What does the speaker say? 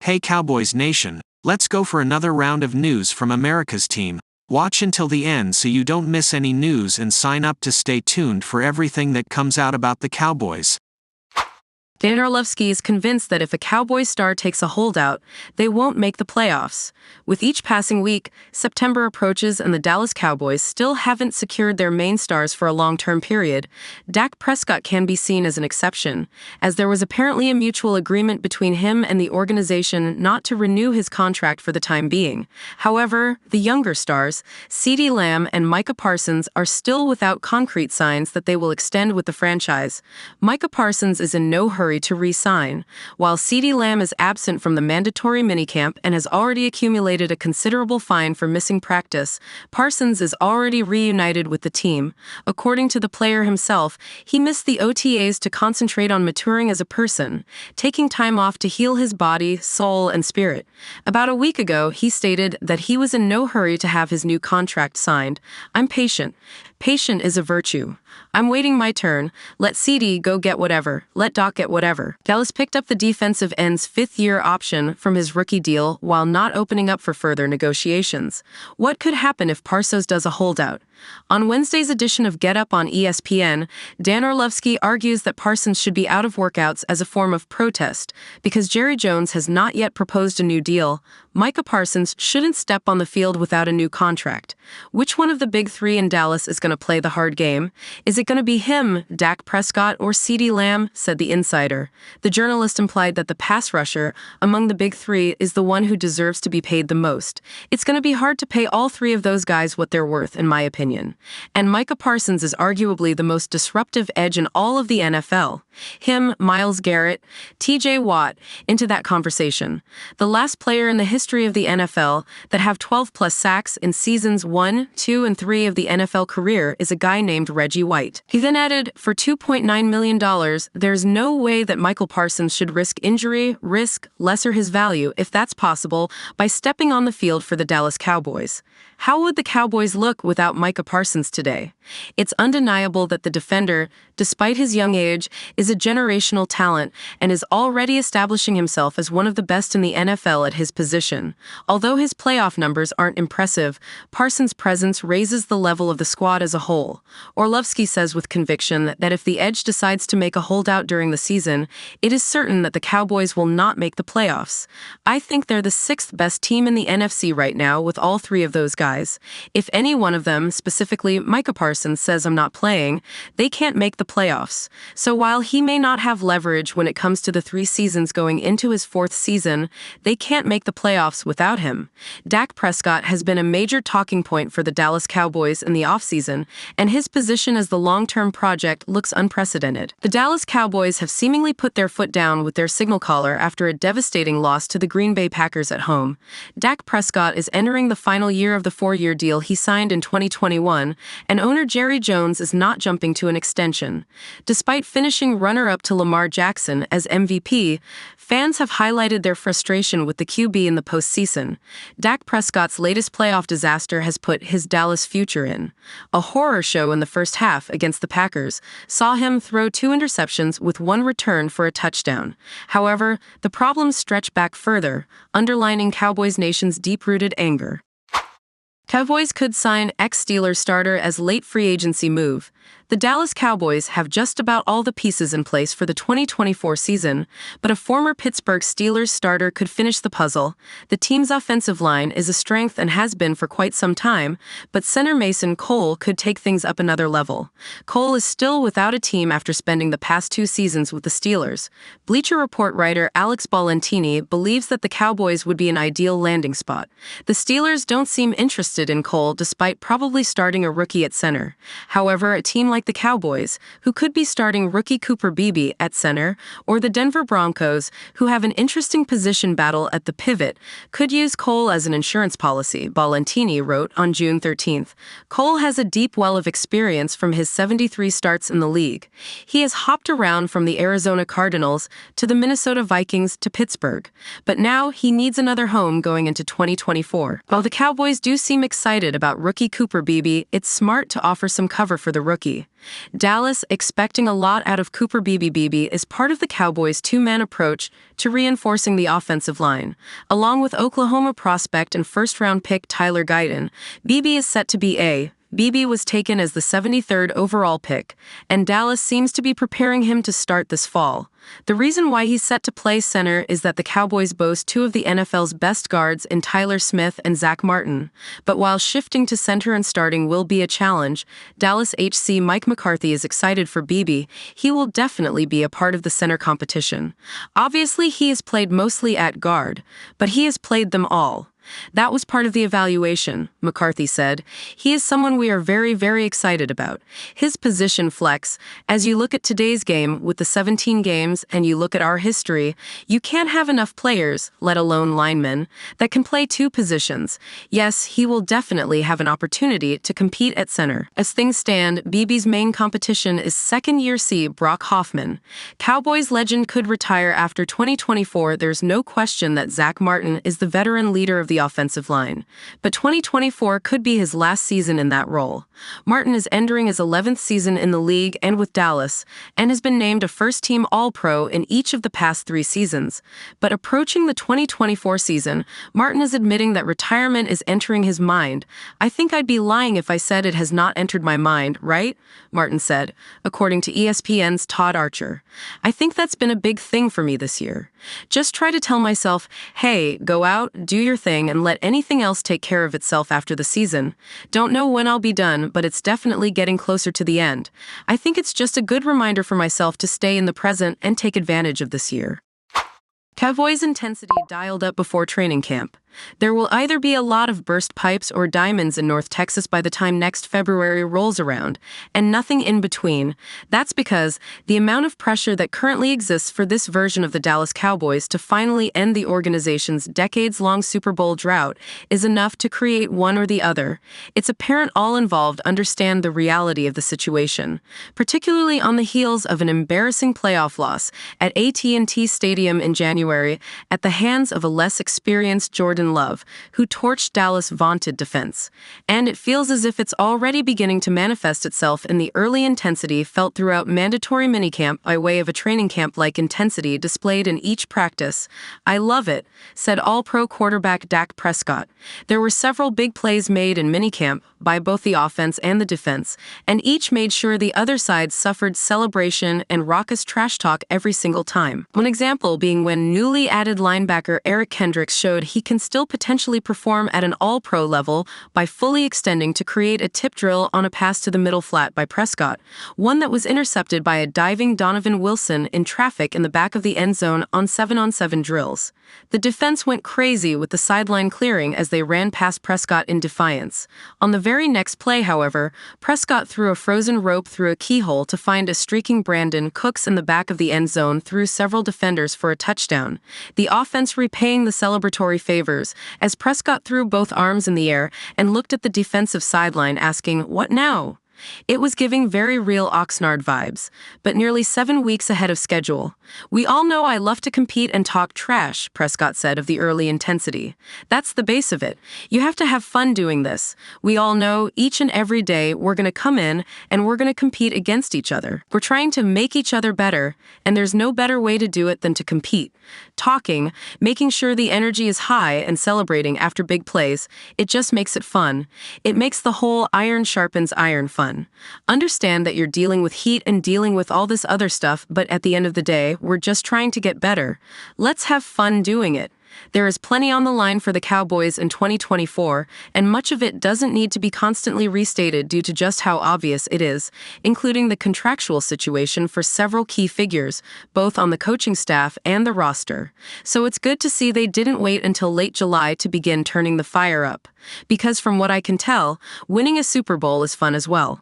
Hey Cowboys Nation, let's go for another round of news from America's team. Watch until the end so you don't miss any news and sign up to stay tuned for everything that comes out about the Cowboys. Dan Orlovsky is convinced that if a Cowboys star takes a holdout, they won't make the playoffs. With each passing week, September approaches and the Dallas Cowboys still haven't secured their main stars for a long-term period. Dak Prescott can be seen as an exception, as there was apparently a mutual agreement between him and the organization not to renew his contract for the time being. However, the younger stars, CeeDee Lamb and Micah Parsons, are still without concrete signs that they will extend with the franchise. Micah Parsons is in no hurry to re-sign, while CeeDee Lamb is absent from the mandatory minicamp and has already accumulated a considerable fine for missing practice. Parsons is already reunited with the team. According to the player himself, he missed the OTAs to concentrate on maturing as a person, taking time off to heal his body, soul, and spirit. About a week ago, he stated that he was in no hurry to have his new contract signed. "I'm patient. Patient is a virtue. I'm waiting my turn. Let CeeDee go get whatever. Let Doc get whatever." Dallas picked up the defensive end's fifth-year option from his rookie deal while not opening up for further negotiations. What could happen if Parsons does a holdout? On Wednesday's edition of Get Up on ESPN, Dan Orlovsky argues that Parsons should be out of workouts as a form of protest because Jerry Jones has not yet proposed a new deal. Micah Parsons shouldn't step on the field without a new contract. Which one of the big three in Dallas is going to play the hard game? Is it going to be him, Dak Prescott, or CeeDee Lamb? Said the insider. The journalist implied that the pass rusher among the big three is the one who deserves to be paid the most. It's going to be hard to pay all three of those guys what they're worth, in my opinion. And Micah Parsons is arguably the most disruptive edge in all of the NFL. Him, Myles Garrett, TJ Watt, into that conversation. The last player in the history of the NFL that have 12-plus sacks in seasons 1, 2, and 3 of the NFL career is a guy named Reggie White. He then added, for $2.9 million, there's no way that Michael Parsons should risk injury, lesser his value, if that's possible, by stepping on the field for the Dallas Cowboys. How would the Cowboys look without Micah Parsons today? It's undeniable that the defender, despite his young age, is a generational talent and is already establishing himself as one of the best in the NFL at his position. Although his playoff numbers aren't impressive, Parsons' presence raises the level of the squad as a whole. Orlovsky says with conviction that if the edge decides to make a holdout during the season, it is certain that the Cowboys will not make the playoffs. I think they're the sixth best team in the NFC right now with all three of those guys. If any one of them, specifically Micah Parsons, says I'm not playing, they can't make the playoffs. So while he may not have leverage when it comes to the 3 seasons going into his 4th season, they can't make the playoffs without him. Dak Prescott has been a major talking point for the Dallas Cowboys in the offseason, and his position as the long-term project looks unprecedented. The Dallas Cowboys have seemingly put their foot down with their signal caller after a devastating loss to the Green Bay Packers at home. Dak Prescott is entering the final year of the 4-year deal he signed in 2021, and owner Jerry Jones is not jumping to an extension. Despite finishing runner-up to Lamar Jackson as MVP, fans have highlighted their frustration with the QB in the postseason. Dak Prescott's latest playoff disaster has put his Dallas future in. A horror show in the first half against the Packers saw him throw 2 interceptions with 1 return for a touchdown. However, the problems stretch back further, underlining Cowboys Nation's deep-rooted anger. Cowboys could sign ex-Steelers starter as late free agency move. The Dallas Cowboys have just about all the pieces in place for the 2024 season, but a former Pittsburgh Steelers starter could finish the puzzle. The team's offensive line is a strength and has been for quite some time, but center Mason Cole could take things up another level. Cole is still without a team after spending the past 2 seasons with the Steelers. Bleacher Report writer Alex Ballantini believes that the Cowboys would be an ideal landing spot. The Steelers don't seem interested in Cole despite probably starting a rookie at center. However, a team like the Cowboys, who could be starting rookie Cooper Beebe at center, or the Denver Broncos, who have an interesting position battle at the pivot, could use Cole as an insurance policy, Ballantini wrote on June 13th. Cole has a deep well of experience from his 73 starts in the league. He has hopped around from the Arizona Cardinals to the Minnesota Vikings to Pittsburgh, but now he needs another home going into 2024. While the Cowboys do seem excited about rookie Cooper Beebe, it's smart to offer some cover for the rookie. Beebe. Dallas, expecting a lot out of Cooper Beebe, is part of the Cowboys' two-man approach to reinforcing the offensive line. Along with Oklahoma prospect and first-round pick Tyler Guyton, Beebe is set to be a Beebe was taken as the 73rd overall pick, and Dallas seems to be preparing him to start this fall. The reason why he's set to play center is that the Cowboys boast two of the NFL's best guards in Tyler Smith and Zach Martin. But while shifting to center and starting will be a challenge, Dallas HC Mike McCarthy is excited for Beebe. He will definitely be a part of the center competition. Obviously, he has played mostly at guard, but he has played them all. That was part of the evaluation, McCarthy said. He is someone we are very, very excited about. His position flex, as you look at today's game with the 17 games and you look at our history, you can't have enough players, let alone linemen, that can play two positions. Yes, he will definitely have an opportunity to compete at center. As things stand, Beebe's main competition is second-year C Brock Hoffman. Cowboys legend could retire after 2024. There's no question that Zach Martin is the veteran leader of the offensive line, but 2024 could be his last season in that role. Martin is entering his 11th season in the league and with Dallas, and has been named a first-team All-Pro in each of the past 3 seasons. But approaching the 2024 season, Martin is admitting that retirement is entering his mind. "I think I'd be lying if I said it has not entered my mind, right?" Martin said, according to ESPN's Todd Archer. "I think that's been a big thing for me this year. Just try to tell myself, hey, go out, do your thing, and let anything else take care of itself after the season. Don't know when I'll be done, but it's definitely getting closer to the end. I think it's just a good reminder for myself to stay in the present and take advantage of this year." Cowboys' intensity dialed up before training camp. There will either be a lot of burst pipes or diamonds in North Texas by the time next February rolls around, and nothing in between. That's because the amount of pressure that currently exists for this version of the Dallas Cowboys to finally end the organization's decades-long Super Bowl drought is enough to create one or the other. It's apparent all involved understand the reality of the situation, particularly on the heels of an embarrassing playoff loss at AT&T Stadium in January at the hands of a less experienced Jordan Love, who torched Dallas' vaunted defense. And it feels as if it's already beginning to manifest itself in the early intensity felt throughout mandatory minicamp by way of a training camp-like intensity displayed in each practice. "I love it," said All-Pro quarterback Dak Prescott. "There were several big plays made in minicamp by both the offense and the defense, and each made sure the other side suffered celebration and raucous trash talk every single time. One example being when newly added linebacker Eric Kendricks showed he can still potentially perform at an all-pro level by fully extending to create a tip drill on a pass to the middle flat by Prescott, one that was intercepted by a diving Donovan Wilson in traffic in the back of the end zone on 7-on-7 drills. The defense went crazy with the sideline clearing as they ran past Prescott in defiance. On the very next play, however, Prescott threw a frozen rope through a keyhole to find a streaking Brandon Cooks in the back of the end zone through several defenders for a touchdown. The offense repaying the celebratory favors as Prescott threw both arms in the air and looked at the defensive sideline asking, "What now?" It was giving very real Oxnard vibes, but nearly 7 weeks ahead of schedule. "We all know I love to compete and talk trash," Prescott said of the early intensity. "That's the base of it. You have to have fun doing this. We all know each and every day we're going to come in and we're going to compete against each other. We're trying to make each other better, and there's no better way to do it than to compete. Talking, making sure the energy is high and celebrating after big plays, it just makes it fun. It makes the whole iron sharpens iron fun. Understand that you're dealing with heat and dealing with all this other stuff, but at the end of the day, we're just trying to get better. Let's have fun doing it." There is plenty on the line for the Cowboys in 2024, and much of it doesn't need to be constantly restated due to just how obvious it is, including the contractual situation for several key figures, both on the coaching staff and the roster. So it's good to see they didn't wait until late July to begin turning the fire up. Because from what I can tell, winning a Super Bowl is fun as well.